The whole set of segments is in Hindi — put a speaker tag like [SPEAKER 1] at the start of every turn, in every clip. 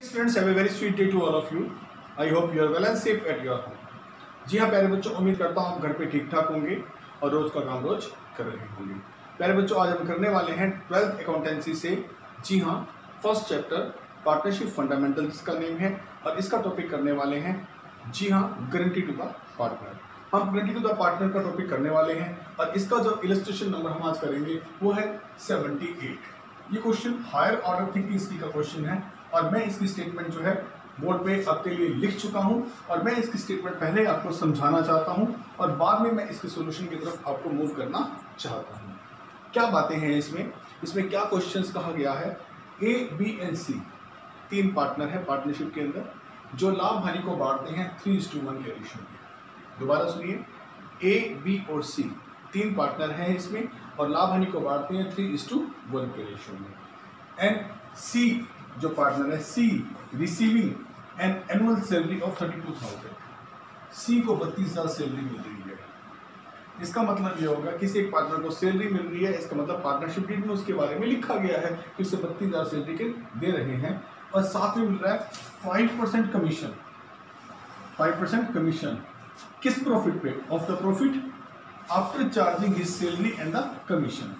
[SPEAKER 1] Students, have a very sweet day to all of you. I hope you are well and safe at your home. जी हाँ प्यारे बच्चों, उम्मीद करता हूँ आप घर पे ठीक ठाक होंगे और रोज का काम रोज कर रहे होंगे। प्यारे बच्चों, आज हम करने वाले हैं 12th अकाउंटेंसी से, जी हाँ, फर्स्ट चैप्टर पार्टनरशिप फंडामेंटल्स का नेम है और इसका टॉपिक करने वाले हैं, जी हाँ, गारंटी टू द पार्टनर। हम गारंटी टू द पार्टनर का टॉपिक करने वाले हैं और इसका जो इलस्ट्रेशन नंबर हम आज करेंगे वो है 78। ये क्वेश्चन हायर ऑर्डर थिंकिंग का क्वेश्चन है और मैं इसकी स्टेटमेंट जो है बोर्ड पे आपके लिए लिख चुका हूं और मैं इसकी स्टेटमेंट पहले आपको समझाना चाहता हूं और बाद में मैं इसके सॉल्यूशन की तरफ आपको मूव करना चाहता हूं। क्या बातें हैं इसमें क्या क्वेश्चंस कहा गया है। ए, बी एंड सी तीन पार्टनर है पार्टनरशिप के अंदर जो लाभ हानि को बांटते हैं 3:1 के रेशियो में। दोबारा सुनिए, ए, बी और सी तीन पार्टनर हैं इसमें और लाभ हानि को बांटते हैं 3:1 के रेशियो में। एंड सी जो पार्टनर है, C receiving an annual salary of 32,000। C को 32,000 सैलरी मिल रही है। इसका मतलब ये होगा किसी एक पार्टनर को सैलरी मिल रही है, इसका मतलब पार्टनरशिप डीड में उसके बारे में लिखा गया है कि उसे 32,000 सैलरी के दे रहे हैं और साथ में मिल रहा है 5% कमीशन। 5% कमीशन किस प्रॉफिट पे? Of the profit after charging his salary and the commission.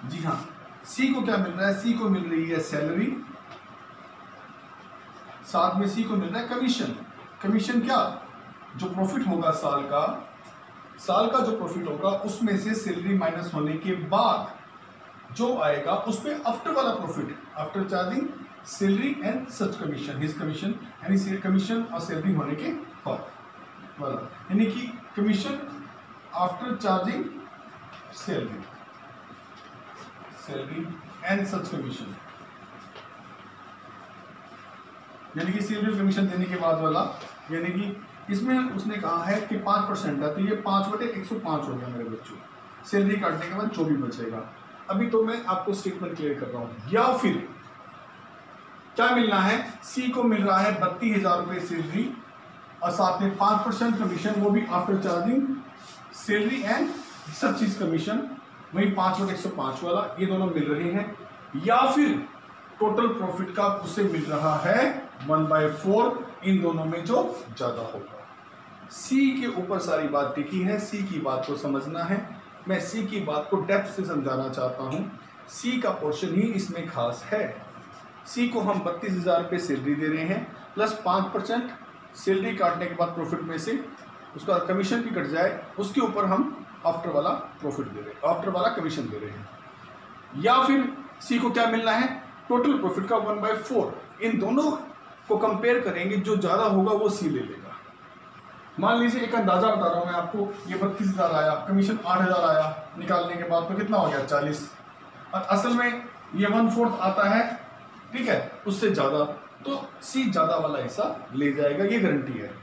[SPEAKER 1] जी हाँ, सी को क्या मिल रहा है? सी को मिल रही है सैलरी, साथ में सी को मिल रहा है कमीशन। कमीशन क्या? जो प्रॉफिट होगा साल का जो प्रॉफिट होगा उसमें से सैलरी माइनस होने के बाद जो आएगा उस पे आफ्टर वाला profit, after charging salary and such commission, his commission, यानी कमीशन और सैलरी होने के बाद वाला, यानी कि commission after charging salary and such commission, यानी कि सैलरी कमीशन देने के बाद वाला। यानी कि इसमें उसने कहा है कि 5% है तो ये 5/105 हो गया मेरे बच्चों। सैलरी काटने के बाद 24 बचेगा। अभी तो मैं आपको स्टेटमेंट क्लियर कर रहा हूं। या फिर क्या मिलना है? सी को मिल रहा है 32,000 रुपये सैलरी और साथ में 5% कमीशन, वो भी आफ्टर चार्जिंग सैलरी एंड सब चीज कमीशन, वही 5/105 वाला, ये दोनों मिल रहे हैं। या फिर टोटल प्रॉफिट का उसे मिल रहा है 1/4, इन दोनों में जो ज्यादा होगा। सी के ऊपर सारी बात टिकी है, सी की बात को समझना है। मैं सी की बात को डेप्थ से समझाना चाहता हूं। सी का पोर्शन ही इसमें खास है। सी को हम 32,000 रुपये सैलरी दे रहे हैं प्लस 5% सैलरी काटने के बाद प्रॉफिट में से उसका कमीशन भी कट जाए, उसके ऊपर हम आफ्टर वाला प्रॉफिट दे रहे हैं, आफ्टर वाला कमीशन दे रहे हैं। या फिर सी को क्या मिलना है? टोटल प्रॉफिट का 1/4। इन दोनों को कंपेयर करेंगे, जो ज्यादा होगा वो सी ले लेगा। मान लीजिए एक अंदाजा बता रहा हूं मैं आपको, ये 32,000 आया, कमीशन 8,000 आया, निकालने के बाद तो कितना हो गया? 40। और असल में ये 1/4 आता है, ठीक है, उससे ज्यादा, तो सी ज्यादा वाला हिस्सा ले जाएगा, ये गारंटी है।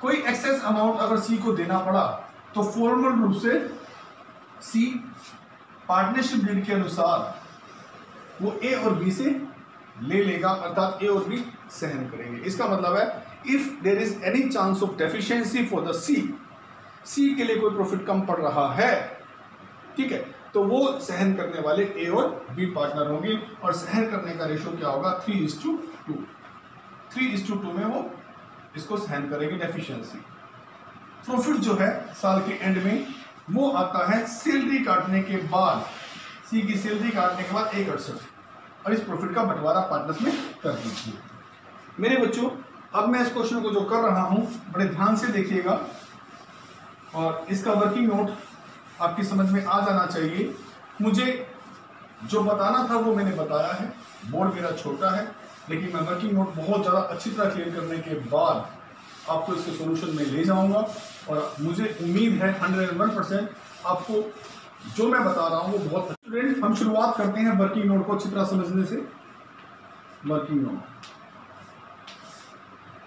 [SPEAKER 1] कोई एक्सेस अमाउंट अगर सी को देना पड़ा तो फॉर्मल रूप से सी पार्टनरशिप डीड के अनुसार वो ए और बी से ले लेगा, अर्थात ए और बी सहन करेंगे। इसका मतलब है if there is any chance of deficiency for the C के लिए कोई प्रॉफिट कम पड़ रहा है, ठीक है, तो वो सहन करने वाले ए और बी पार्टनर होंगे और सहन करने का रेशो क्या होगा? 3:2। 3:2 में वो इसको सहन करेंगे डेफिशिएंसी। प्रॉफिट जो है साल के एंड में वो आता है सैलरी काटने के बाद, सी की सैलरी काटने के बाद 1/68 और इस प्रॉफिट का बंटवारा पार्टनर्स में कर दीजिए। मेरे बच्चों, अब मैं इस क्वेश्चन को जो कर रहा हूं बड़े ध्यान से देखिएगा और इसका वर्किंग नोट आपकी समझ में आ जाना चाहिए। मुझे जो बताना था वो मैंने बताया है। बोर्ड मेरा छोटा है लेकिन मैं वर्किंग नोट बहुत ज़्यादा अच्छी तरह क्लियर करने के बाद आपको इसके सॉल्यूशन में ले जाऊंगा और मुझे उम्मीद है 101% आपको जो मैं बता रहा हूं वो बहुत। स्टूडेंट, हम शुरुआत करते हैं वर्किंग नोट को अच्छी तरह समझने से। वर्किंग नोट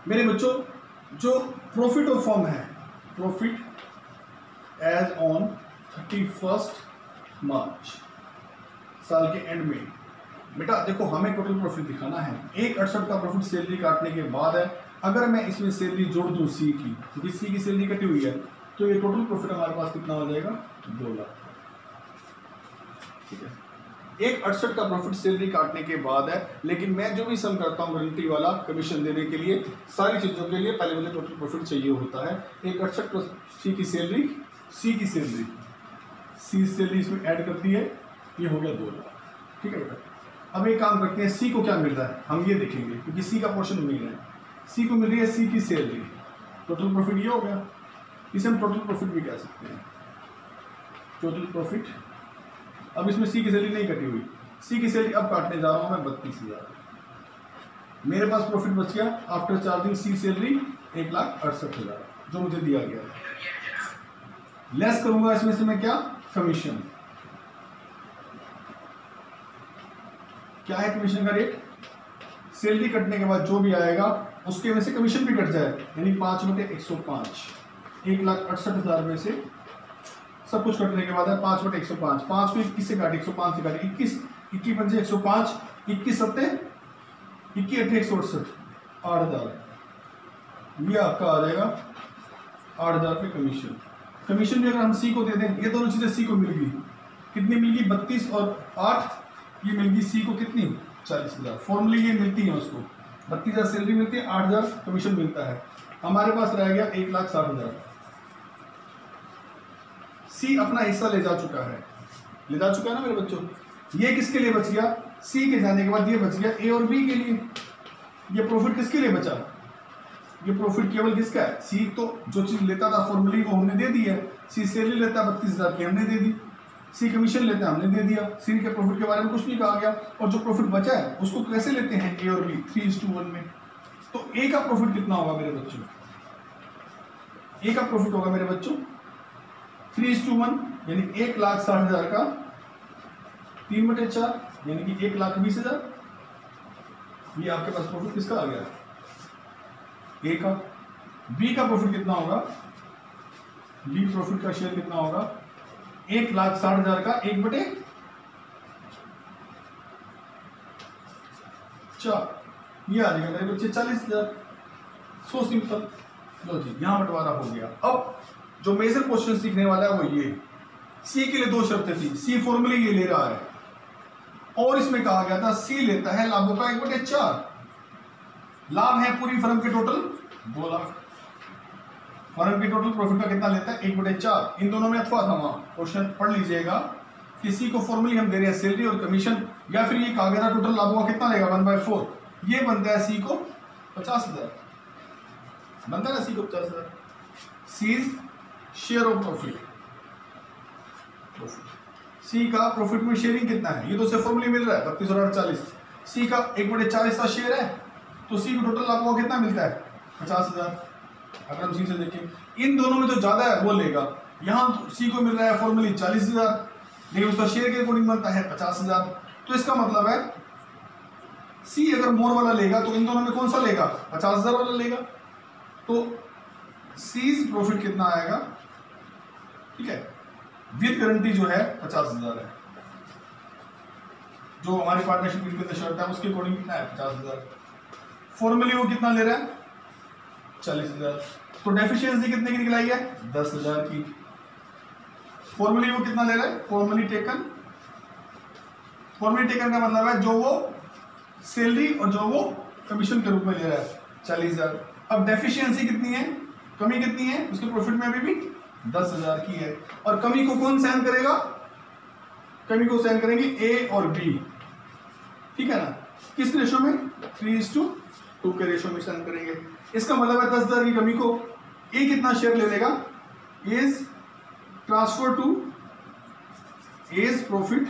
[SPEAKER 1] मेरे बच्चों, जो प्रॉफिट ऑफ फर्म है, प्रॉफिट एज ऑन 31 मार्च, साल के एंड में, बेटा देखो हमें टोटल प्रॉफिट दिखाना है। 1/68 का प्रॉफिट सैलरी काटने के बाद है। अगर मैं इसमें सैलरी जोड़ दूं सी की, क्योंकि सी की सैलरी कटी हुई है, तो ये टोटल प्रॉफिट हमारे पास कितना हो जाएगा? 2 लाख, ठीक है। एक 68 का प्रॉफिट सैलरी काटने के बाद है, लेकिन मैं जो भी सम करता हूँ गारंटी वाला कमीशन देने के लिए सारी चीज़ों के लिए पहले मुझे टोटल प्रॉफिट चाहिए होता है। एक 68 प्लस सी की सैलरी, सी की सैलरी, सी सैलरी इसमें ऐड करती है, ये हो गया 2 लाख। ठीक है बेटा, अब एक काम करते हैं, सी को क्या मिल रहा है हम ये देखेंगे, क्योंकि सी का पोर्शन मिल रहा है। सी को मिल रही है सी की सैलरी, टोटल प्रॉफिट ये हो गया, इसे हम टोटल प्रॉफिट भी कह सकते हैं, टोटल प्रॉफिट। अब इसमें सी की सैलरी नहीं कटी हुई, सी की सैलरी अब काटने जा रहा हूं मैं 32,000। मेरे पास प्रॉफिट बच गया आफ्टर चार्जिंग सी सैलरी 1,68,000 जो मुझे दिया गया है। लेस करूंगा इसमें से मैं क्या, कमीशन। क्या है कमीशन का रेट, सैलरी कटने के बाद जो भी आएगा उसके में से कमीशन भी कट जाए, यानी 5/105, 1,68,000 में से सब कुछ कटने के बाद है 5/105। 5 को 21 से काटे, 105 से काटे 21, 21 पंजे 105, 21 सत्ते 21 अट्ठे 168, 8,000 ये आपका आ जाएगा 8,000 पे कमीशन। कमीशन भी अगर हम सी को दे दें, ये दोनों चीज़ें सी को मिल गई, कितनी मिल गई 32 और 8, ये मिल गई सी को कितनी 40,000। फॉर्मली ये मिलती है उसको 32,000 सैलरी मिलती है, 8,000 कमीशन मिलता है। हमारे पास रह गया 1,60,000। सी अपना हिस्सा ले जा चुका है, ले जा चुका है ना मेरे बच्चों। ये किसके लिए बच गया, सी के जाने के बाद ये बच गया ए और बी के लिए। ये प्रॉफिट किसके लिए बचा, ये प्रॉफिट केवल किसका है, सी तो जो चीज लेता था फॉर्मली वो हमने दे दी है। सी सैलरी लेता है 32,000 की, हमने दे दी। सी कमीशन लेते हैं, हमने दे दिया। सी के प्रॉफिट के बारे में कुछ नहीं कहा गया। और जो प्रॉफिट बचा है उसको कैसे लेते हैं, ए और बी 3:1 में। तो ए का प्रॉफिट कितना होगा मेरे बच्चों, ए का प्रॉफिट होगा मेरे बच्चों 3:1, यानी 1,60,000 का 3/4, यानी कि 1,20,000। ये आपके पास प्रॉफिट किसका आ गया, ए का। बी का प्रॉफिट कितना होगा, बी प्रॉफिट का शेयर कितना होगा 1,60,000 का 1/4, ये आ जाएगा मेरे बच्चे 40,000। So simple. लो जी, यहां बंटवारा हो गया। अब जो मेजर क्वेश्चन सीखने वाला है वो ये, सी के लिए 2 शर्तें थी। सी फॉर्मूले ये ले रहा है और इसमें कहा गया था सी लेता है लाभों का 1/4। लाभ है पूरी फर्म के टोटल 2 लाख, फर्म की टोटल प्रॉफिट का कितना लेता है 1/4। इन दोनों में अथवा था, वहां क्वेश्चन पढ़ लीजिएगा। किसी को फॉर्मूले हम दे रहे हैं सैलरी और कमीशन, या फिर ये कहा गया था टोटल लाभों का कितना लेगा 1/4। ये बनता है सी को 50,000, बनता है ना सी को 50,000। सीज शेयर ऑफ प्रॉफिट, सी का प्रॉफिट में शेयरिंग कितना है, ये तो सिर्फ फॉर्मूले मिल रहा है 32 और 40। सी का 1/40 का शेयर है, तो सी को टोटल लाभों का कितना मिलता है 50,000। अगर हम सी से देखें, इन दोनों में जो ज्यादा है वो लेगा। यहाँ सी को मिल रहा है फॉर्मली 40,000, लेकिन उसका शेयर के अकॉर्डिंग बनता है 50,000। तो इसका मतलब है सी अगर मोर वाला लेगा तो इन दोनों में कौन सा लेगा 50,000 वाला लेगा। तो सीज प्रॉफिट कितना आएगा, ठीक है, विद गारंटी जो है 50,000 है। जो हमारी पार्टनरशिप के अंदर शर्त है उसके अकॉर्डिंग कितना है 50,000। फॉर्मली वो कितना ले रहा है 40,000। तो डेफिशिएंसी कितने की निकलाई है 10,000 की। फॉर्मली वो कितना ले रहा है, फॉर्मली टेकन, फॉर्मली टेकन का मतलब है जो वो सैलरी और जो वो कमीशन के रूप में ले रहा है 40,000। अब डेफिशिएंसी कितनी है, कमी कितनी है, उसके प्रॉफिट में अभी भी 10,000 की है। और कमी को कौन सहन करेगा, कमी को सहन करेंगे ए और बी, ठीक है ना। किस रेशो में 3:2 के रेशो में सहन करेंगे। इसका मतलब है 10,000 की कमी को ए कितना शेयर ले लेगा, is transfer to as profit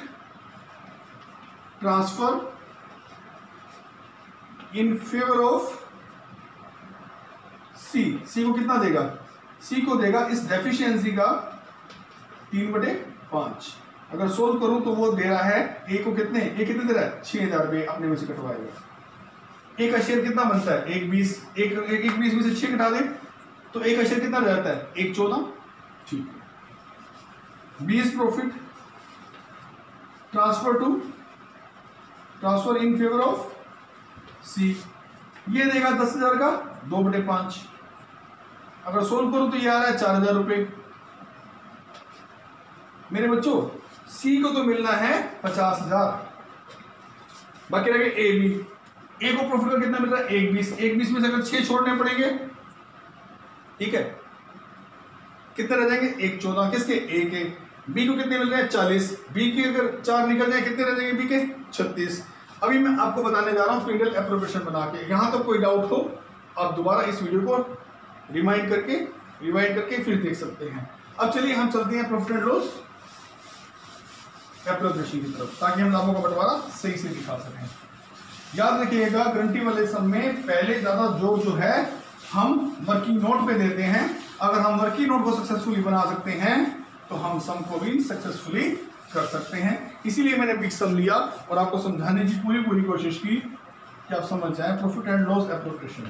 [SPEAKER 1] transfer in favour of C. C को कितना देगा, सी को देगा इस डेफिशिएंसी का 3/5। अगर सोल्व करूं तो वो दे रहा है ए को कितने, ए कितने दे रहा है 6,000 रुपये, अपने में से कटवाएगा। ए का शेयर कितना बनता है 1/20, 1/20 में से 6 घटा दे तो ए का शेयर कितना रह जाता है 1/14, ठीक है। 20 profit transfer in favour of C, ये देगा 10,000 का 2/5। अगर सोल्व करूं तो ये आ रहा है 4,000 रुपये। मेरे बच्चों सी को तो मिलना है 50,000, बाकी रह गए ए बी। ए को प्रॉफिट का कितना मिल रहा है 1,20 में से अगर 6 छोड़ने पड़ेंगे, ठीक है, कितने रह जाएंगे 1,14 किसके ए के। बी को कितने मिल रहे हैं 40, बी के अगर 4 निकल जाए कितने रह जाएंगे बी के 36। अभी मैं आपको बताने जा रहा हूं पीडीएफ एप्रोप्रिएशन बना के, यहां तक कोई डाउट हो आप दोबारा इस वीडियो को रिवाइंड करके फिर देख सकते हैं। अब चलिए हम चलते हैं प्रॉफिट एंड लॉस एप्रोप्रिएशन की तरफ, ताकि हम लाभों का बंटवारा सही से दिखा सकें। याद रखिएगा गारंटी वाले सम में पहले ज्यादा जोर जो है हम वर्किंग नोट पे देते हैं। अगर हम वर्किंग नोट को सक्सेसफुली बना सकते हैं तो हम सम को भी सक्सेसफुली कर सकते हैं। इसीलिए मैंने बिग सम लिया और आपको समझाने की पूरी कोशिश की कि आप समझ जाएं प्रॉफिट एंड लॉस एप्रोप्रिएशन।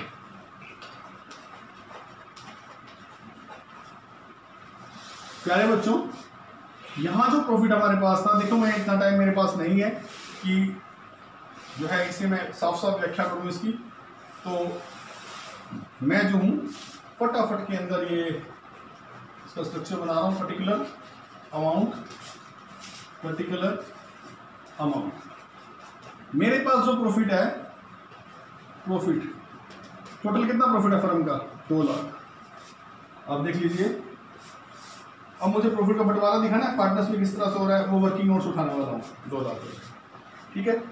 [SPEAKER 1] प्यारे बच्चों, यहां जो प्रॉफिट हमारे पास था, देखो मैं इतना टाइम मेरे पास नहीं है कि जो है इसे मैं साफ साफ व्याख्या करूं इसकी, तो मैं जो हूं फटाफट के अंदर ये इसका स्ट्रक्चर बना रहा हूं। पर्टिकुलर अमाउंट मेरे पास जो प्रॉफिट है, प्रॉफिट टोटल कितना प्रॉफिट है फर्म का 2 लाख। आप देख लीजिए, अब मुझे प्रॉफिट का बंटवारा दिखाना है, पार्टनर्स में किस तरह से हो रहा है, वो वर्किंग नोट्स उठाने वाला हूँ 2 लाख रुपए। ठीक है,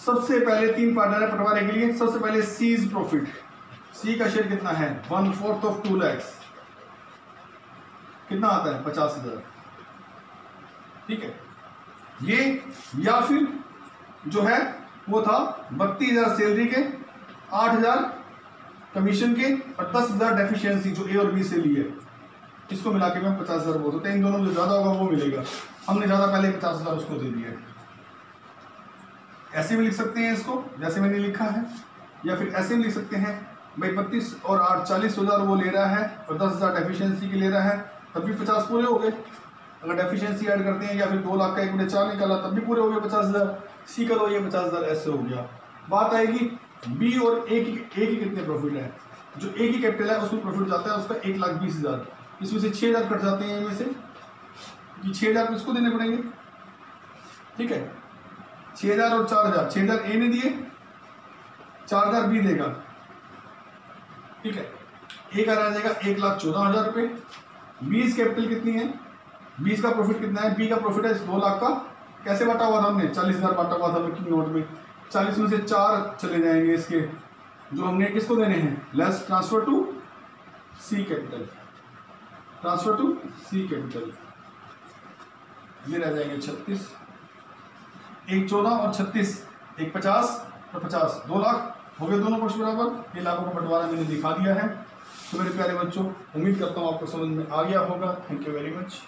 [SPEAKER 1] सबसे पहले 3 पार्टनर है बंटवारे के लिए। सबसे पहले सीज प्रॉफिट, सी का शेयर कितना है 1/4 ऑफ 2 लाख, कितना आता है 50,000। ठीक है, ये या फिर जो है वो था 32,000 सैलरी के, 8,000 कमीशन के और 10,000 डेफिशिएंसी जो ए और बी से लिए, इसको मिला के मैं 50,000 बोल सकते हैं। इन दोनों में जो ज्यादा होगा वो मिलेगा। हमने ज्यादा पहले 50,000 उसको दे दिया है। ऐसे भी लिख सकते हैं इसको जैसे मैंने लिखा है, या फिर ऐसे भी लिख सकते हैं भाई 32 और 8 40,000 वो ले रहा है और 10,000 डेफिशिएंसी के ले रहा है, तब भी 50 पूरे हो गए। अगर डेफिशिएंसी ऐड करते हैं या फिर 2 लाख का 1/4 निकाला तब भी पूरे हो गए 50,000। सी का तो ये 50,000 ऐसे हो गया। बात आएगी बी और ए की कितने प्रॉफिट है। जो ए की कैपिटल है उसमें प्रॉफिट जाता है उसका 1,20,000, इसमें से 6,000 कट जाते हैं इनमें से, कि 6,000 इसको देने पड़ेंगे। ठीक है, 6,000 और 4,000, 6,000 ए ने दिए, 4,000 बी देगा। ठीक है, ए का रह जाएगा 1,14,000 रुपये। बीस कैपिटल कितनी है, 20 का प्रॉफिट कितना है, बी का प्रॉफिट है 2 लाख का। कैसे बांटा हुआ था हमने 40,000 बांटा हुआ था वर्किंग नोट में। 40 में से 4 चले जाएंगे इसके, जो हमने किसको देने हैं, less transfer to C capital, transfer to C capital. ये रह जाएंगे 36, 1,14 और 36, 1,50 और 50, 2 लाख हो गए दोनों पक्ष बराबर। ये लाखों का बंटवारा मैंने दिखा दिया है। तो मेरे प्यारे बच्चों, उम्मीद करता हूँ आपको समझ में आ गया होगा। Thank you very much.